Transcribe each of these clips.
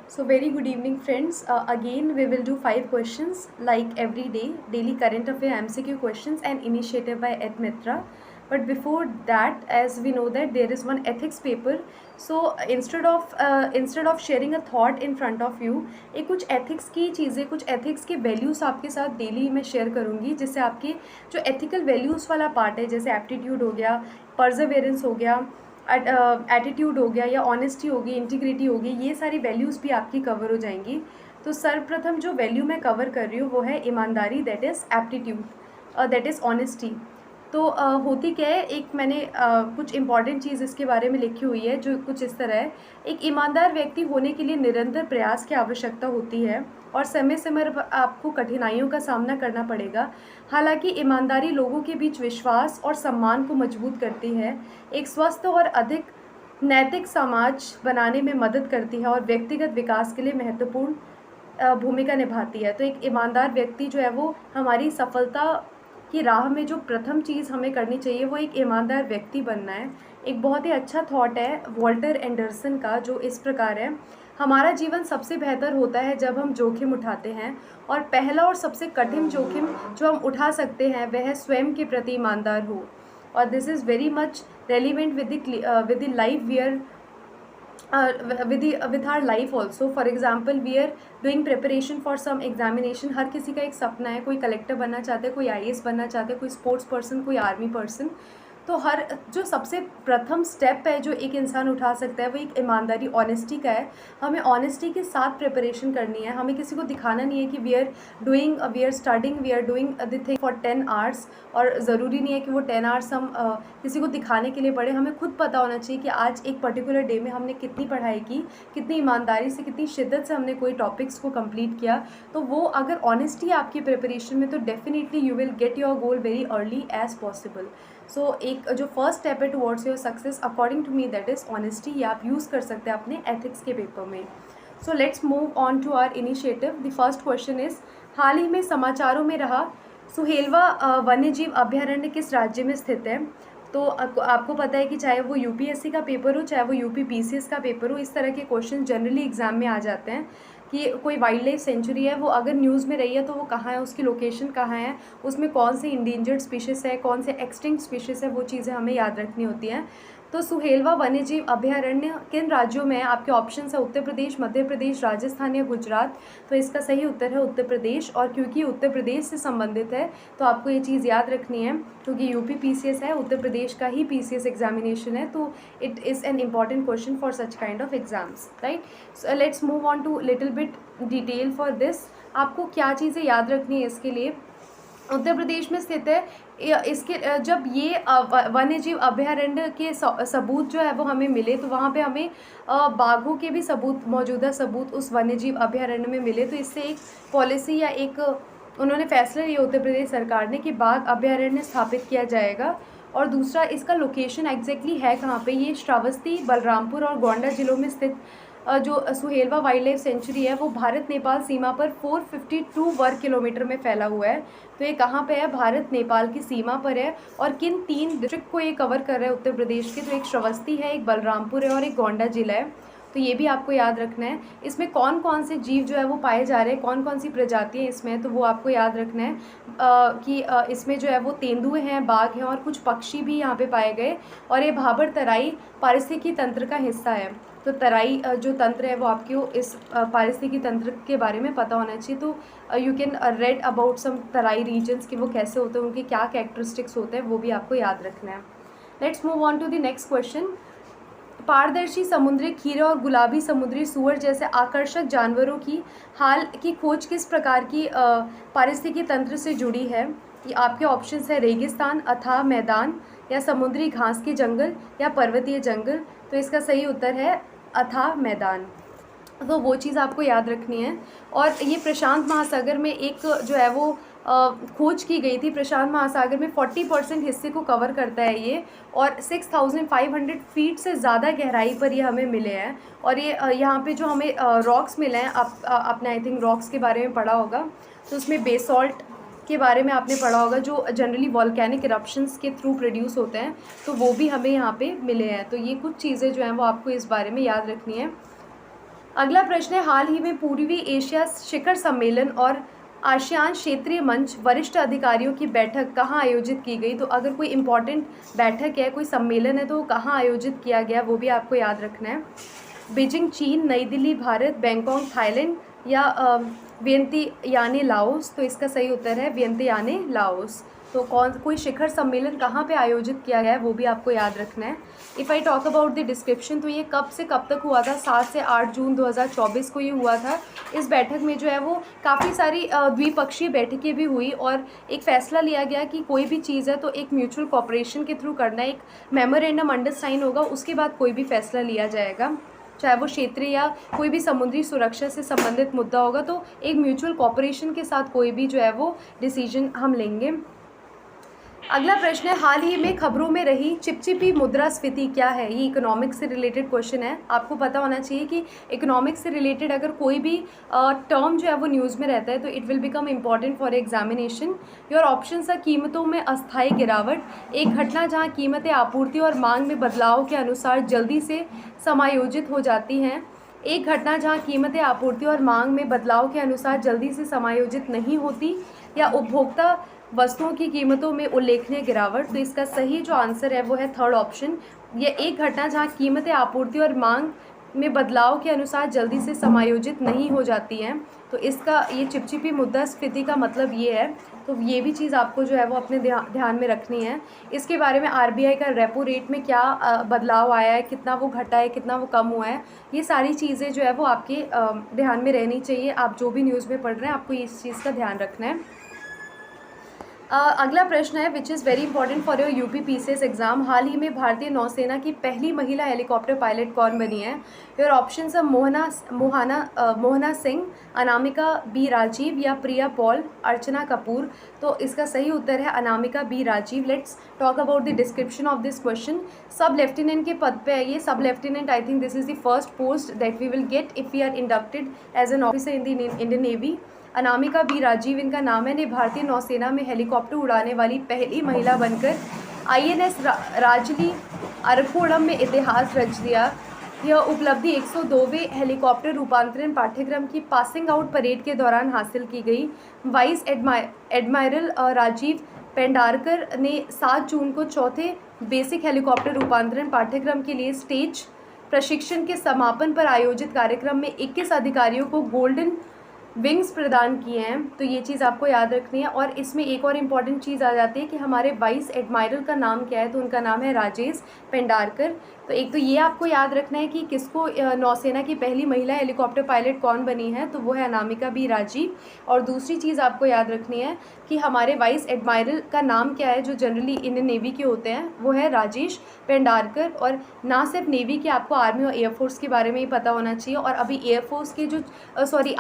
So very good evening friends. Again we will do 5 questions like every day, daily current affair MCQ questions and initiative by Ed Mitra. But before that, as we know that there is one ethics paper, so instead of sharing a thought in front of you, एक कुछ ethics की चीज़ें, कुछ ethics के values आपके साथ daily मैं share करूँगी, जिससे आपके जो ethical values वाला part है, जैसे aptitude हो गया, perseverance हो गया, एटीट्यूड हो गया या ऑनेस्टी होगी, इंटीग्रिटी होगी, ये सारी वैल्यूज़ भी आपकी कवर हो जाएंगी। तो सर्वप्रथम जो वैल्यू मैं कवर कर रही हूँ वो है ईमानदारी, that is aptitude, that is honesty. तो होती क्या है, एक मैंने कुछ इंपॉर्टेंट चीज़ इसके बारे में लिखी हुई है जो कुछ इस तरह है। एक ईमानदार व्यक्ति होने के लिए निरंतर प्रयास की आवश्यकता होती है और समय समय पर आपको कठिनाइयों का सामना करना पड़ेगा। हालांकि ईमानदारी लोगों के बीच विश्वास और सम्मान को मजबूत करती है, एक स्वस्थ और अधिक नैतिक समाज बनाने में मदद करती है और व्यक्तिगत विकास के लिए महत्वपूर्ण भूमिका निभाती है। तो एक ईमानदार व्यक्ति जो है वो हमारी सफलता की राह में जो प्रथम चीज़ हमें करनी चाहिए वो एक ईमानदार व्यक्ति बनना है। एक बहुत ही अच्छा थॉट है वॉल्टर एंडरसन का, जो इस प्रकार है: हमारा जीवन सबसे बेहतर होता है जब हम जोखिम उठाते हैं, और पहला और सबसे कठिन जोखिम जो हम उठा सकते हैं वह स्वयं के प्रति ईमानदार हो। और this is very much relevant with the life we are with our life also. For example, we are doing preparation for some examination. हर किसी का एक सपना है, कोई कलेक्टर बनना चाहते हैं, कोई आईएएस बनना चाहते हैं, कोई स्पोर्ट्स पर्सन, कोई आर्मी पर्सन। तो हर जो सबसे प्रथम स्टेप है जो एक इंसान उठा सकता है वो एक ईमानदारी, ऑनेस्टी का है। हमें ऑनेस्टी के साथ प्रिपरेशन करनी है। हमें किसी को दिखाना नहीं है कि we are studying, we are doing the thing for 10 hours, और ज़रूरी नहीं है कि वो 10 आवर्स हम किसी को दिखाने के लिए पढ़े। हमें खुद पता होना चाहिए कि आज एक पर्टिकुलर डे में हमने कितनी पढ़ाई की, कितनी ईमानदारी से, कितनी शिद्दत से हमने कोई टॉपिक्स को कंप्लीट किया। तो वो अगर ऑनेस्टी आपकी प्रिपरेशन में, तो definitely you will get your goal very early as possible. So एक जो फर्स्ट स्टेप है towards your success, according to me, that is honesty. ये आप यूज़ कर सकते हैं अपने एथिक्स के पेपर में। So let's move on to our initiative. The first question is, हाल ही में समाचारों में रहा सुहेलवा वन्यजीव अभयारण्य किस राज्य में स्थित है? तो आपको पता है कि चाहे वो यूपीएससी का पेपर हो, चाहे वो यूपी पीसीएस का पेपर हो, इस तरह के क्वेश्चन जनरली एग्जाम में आ जाते हैं कि कोई वाइल्ड लाइफ सेंचुरी है, वो अगर न्यूज़ में रही है तो वो कहाँ है, उसकी लोकेशन कहाँ है, उसमें कौन से इंडेंजर्ड स्पीशीज़ है, कौन से एक्सटिंक्ट स्पीशीज़ है, वो चीज़ें हमें याद रखनी होती हैं। तो सुहेलवा वन्यजीव अभयारण्य किन राज्यों में है? आपके ऑप्शन है उत्तर प्रदेश, मध्य प्रदेश, राजस्थान या गुजरात। तो इसका सही उत्तर है उत्तर प्रदेश। और क्योंकि उत्तर प्रदेश से संबंधित है तो आपको ये चीज़ याद रखनी है, क्योंकि यूपी पीसीएस है, उत्तर प्रदेश का ही पीसीएस एग्जामिनेशन है, तो it is an important question for such kind of exams, right. So let's move on to little bit detail for this. आपको क्या चीज़ें याद रखनी है इसके लिए? उत्तर प्रदेश में स्थित है। इसके जब ये वन्यजीव अभयारण्य के सबूत जो है वो हमें मिले, तो वहाँ पे हमें बाघों के भी सबूत, मौजूदा सबूत उस वन्यजीव अभयारण्य में मिले। तो इससे एक पॉलिसी या एक उन्होंने फैसला लिया उत्तर प्रदेश सरकार ने कि बाघ अभयारण्य स्थापित किया जाएगा। और दूसरा, इसका लोकेशन एग्जैक्टली है कहाँ पे? ये श्रावस्ती, बलरामपुर और गोंडा जिलों में स्थित जो सुहेलवा वाइल्ड लाइफ सेंचुरी है वो भारत नेपाल सीमा पर 452 वर्ग किलोमीटर में फैला हुआ है। तो ये कहाँ पे है? भारत नेपाल की सीमा पर है। और किन 3 डिस्ट्रिक्ट को ये कवर कर रहा है उत्तर प्रदेश के? तो एक श्रावस्ती है, एक बलरामपुर है और एक गोंडा जिला है। तो ये भी आपको याद रखना है। इसमें कौन कौन से जीव जो है वो पाए जा रहे हैं, कौन कौन सी प्रजातियाँ इसमें, तो वो आपको याद रखना है कि इसमें जो है वो तेंदुए हैं, बाघ हैं और कुछ पक्षी भी यहाँ पे पाए गए। और ये भाबर तराई पारिस्थितिकी तंत्र का हिस्सा है। तो तराई जो तंत्र है वो आपको इस पारिस्थितिकी तंत्र के बारे में पता होना चाहिए। तो you can read about some Terai regions कि वो कैसे होते हैं, उनके क्या कैरेक्टरिस्टिक्स होते हैं, वो भी आपको याद रखना है। Let's move on to the next question. पारदर्शी समुद्री खीरे और गुलाबी समुद्री सूअर जैसे आकर्षक जानवरों की हाल की खोज किस प्रकार की पारिस्थितिकी तंत्र से जुड़ी है? ये आपके ऑप्शंस है रेगिस्तान, अथाह मैदान, या समुद्री घास के जंगल, या पर्वतीय जंगल। तो इसका सही उत्तर है अथाह मैदान। तो वो चीज़ आपको याद रखनी है। और ये प्रशांत महासागर में एक जो है वो खोज की गई थी। प्रशांत महासागर में 40% हिस्से को कवर करता है ये, और 6500 फीट से ज़्यादा गहराई पर ये हमें मिले हैं। और ये यहाँ पे जो हमें रॉक्स मिले हैं, आपने आई थिंक रॉक्स के बारे में पढ़ा होगा, तो उसमें बेसॉल्ट के बारे में आपने पढ़ा होगा, जो जनरली वॉल्केनिक इरप्शंस के थ्रू प्रोड्यूस होते हैं, तो वो भी हमें यहाँ पे मिले हैं। तो ये कुछ चीज़ें जो हैं वो आपको इस बारे में याद रखनी है। अगला प्रश्न है, हाल ही में पूर्वी एशिया शिखर सम्मेलन और आसियान क्षेत्रीय मंच वरिष्ठ अधिकारियों की बैठक कहाँ आयोजित की गई? तो अगर कोई इम्पॉर्टेंट बैठक है, कोई सम्मेलन है, तो वो कहाँ आयोजित किया गया, वो भी आपको याद रखना है। बीजिंग चीन, नई दिल्ली भारत, बैंकॉक थाईलैंड या वियंतियाने लाओस? तो इसका सही उत्तर है वियंतियाने लाओस। तो कोई शिखर सम्मेलन कहाँ पे आयोजित किया गया है, वो भी आपको याद रखना है। If I talk about the description, तो ये कब से कब तक हुआ था? 7 से 8 जून 2024 को ये हुआ था। इस बैठक में जो है वो काफ़ी सारी द्विपक्षीय बैठकें भी हुई और एक फ़ैसला लिया गया कि कोई भी चीज़ है तो एक म्यूचुअल कॉपरेशन के थ्रू करना है, एक मेमोरेंडम अंडरसाइन होगा, उसके बाद कोई भी फ़ैसला लिया जाएगा, चाहे वो क्षेत्रीय या कोई भी समुद्री सुरक्षा से संबंधित मुद्दा होगा, तो एक म्यूचुअल कॉपरेशन के साथ कोई भी जो है वो डिसीजन हम लेंगे। अगला प्रश्न है, हाल ही में खबरों में रही चिपचिपी मुद्रास्फीति क्या है? ये इकोनॉमिक्स से रिलेटेड क्वेश्चन है। आपको पता होना चाहिए कि इकोनॉमिक्स से रिलेटेड अगर कोई भी टर्म जो है वो न्यूज़ में रहता है तो it will become important for examination. Your options है, कीमतों में अस्थायी गिरावट, एक घटना जहाँ कीमतें आपूर्ति और मांग में बदलाव के अनुसार जल्दी से समायोजित हो जाती हैं, एक घटना जहाँ कीमतें आपूर्ति और मांग में बदलाव के अनुसार जल्दी से समायोजित नहीं होती, या उपभोक्ता वस्तुओं की कीमतों में उल्लेखनीय गिरावट। तो इसका सही जो आंसर है वो है थर्ड ऑप्शन, ये एक घटना जहाँ कीमतें आपूर्ति और मांग में बदलाव के अनुसार जल्दी से समायोजित नहीं हो जाती हैं। तो इसका ये चिपचिपी मुद्रास्फीति का मतलब ये है। तो ये भी चीज़ आपको जो है वो अपने ध्यान में रखनी है। इसके बारे में आरबीआई का रेपो रेट में क्या बदलाव आया है, कितना वो घटा है, कितना वो कम हुआ है, ये सारी चीज़ें जो है वो आपके ध्यान में रहनी चाहिए। आप जो भी न्यूज़ में पढ़ रहे हैं आपको इस चीज़ का ध्यान रखना है। अगला प्रश्न है, which is very important for your UPPCS exam, हाल ही में भारतीय नौसेना की पहली महिला हेलीकॉप्टर पायलट कौन बनी है? योर ऑप्शंस है मोहना सिंह, अनामिका बी राजीव या प्रिया पॉल, अर्चना कपूर। तो इसका सही उत्तर है Anamika B Rajeev. Let's talk about the description of this question. Sub lieutenant के पद पे है ये। Sub lieutenant, I think this is the first post that we will get if we are inducted as an officer in the Indian Navy. Anamika B Rajeev इनका नाम है। ने भारतीय नौसेना में हेलीकॉप्टर उड़ाने वाली पहली महिला बनकर आईएनएस राजली अरकोणम में इतिहास रच दिया। यह उपलब्धि 102वें हेलीकॉप्टर रूपांतरण पाठ्यक्रम की पासिंग आउट परेड के दौरान हासिल की गई। वाइस एडमायरल राजीव पेंडारकर ने 7 जून को चौथे बेसिक हेलीकॉप्टर रूपांतरण पाठ्यक्रम के लिए स्टेज प्रशिक्षण के समापन पर आयोजित कार्यक्रम में 21 अधिकारियों को गोल्डन विंग्स प्रदान किए हैं। तो ये चीज़ आपको याद रखनी है। और इसमें एक और इम्पॉर्टेंट चीज़ आ जाती है कि हमारे वाइस एडमायरल का नाम क्या है? तो उनका नाम है राजेश पेंडारकर। तो एक तो ये आपको याद रखना है कि किसको नौसेना की पहली महिला हेलीकॉप्टर पायलट कौन बनी है, तो वो है अनामिका बी राजीव। और दूसरी चीज़ आपको याद रखनी है कि हमारे वाइस एडमायरल का नाम क्या है, जो जनरली इंडियन नेवी के होते हैं, वो है राजेश पेंडारकर। और ना सिर्फ नेवी के, आपको आर्मी और एयरफोर्स के बारे में ही पता होना चाहिए। और अभी एयरफोर्स के जो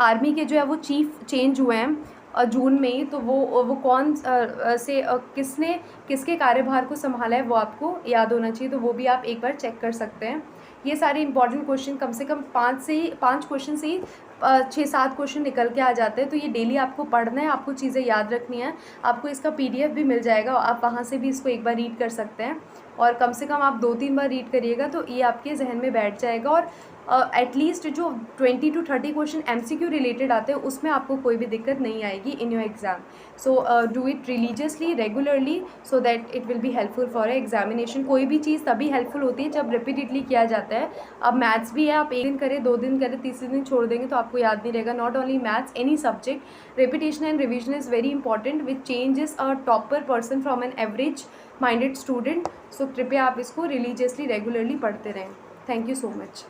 आर्मी के जो है वो चीफ चेंज हुए हैं जून में ही, तो वो कौन से किसने किसके कार्यभार को संभाला है वो आपको याद होना चाहिए। तो वो भी आप एक बार चेक कर सकते हैं। ये सारे इंपॉर्टेंट क्वेश्चन कम से कम 5 क्वेश्चन से ही 6-7 क्वेश्चन निकल के आ जाते हैं। तो ये डेली आपको पढ़ना है, आपको चीज़ें याद रखनी है। आपको इसका PDF भी मिल जाएगा, आप वहाँ से भी इसको एक बार रीड कर सकते हैं। और कम से कम आप 2-3 बार रीड करिएगा तो ये आपके जहन में बैठ जाएगा। और एटलीस्ट जो 20 to 30 क्वेश्चन MCQ रिलेटेड आते हैं उसमें आपको कोई भी दिक्कत नहीं आएगी in your exam. So do it religiously, regularly, so that it will be helpful for examination. कोई भी चीज़ तभी हेल्पफुल होती है जब रिपीटेडली किया जाता है। अब मैथ्स भी है, आप 1 दिन करें, 2 दिन करें, तीसरे दिन छोड़ देंगे तो आपको याद नहीं रहेगा। Not only maths, any subject, repetition and revision is very important which changes a topper person from an average minded student. So कृपया आप इसको रिलीजियसली रेगुलरली पढ़ते रहें। Thank you so much.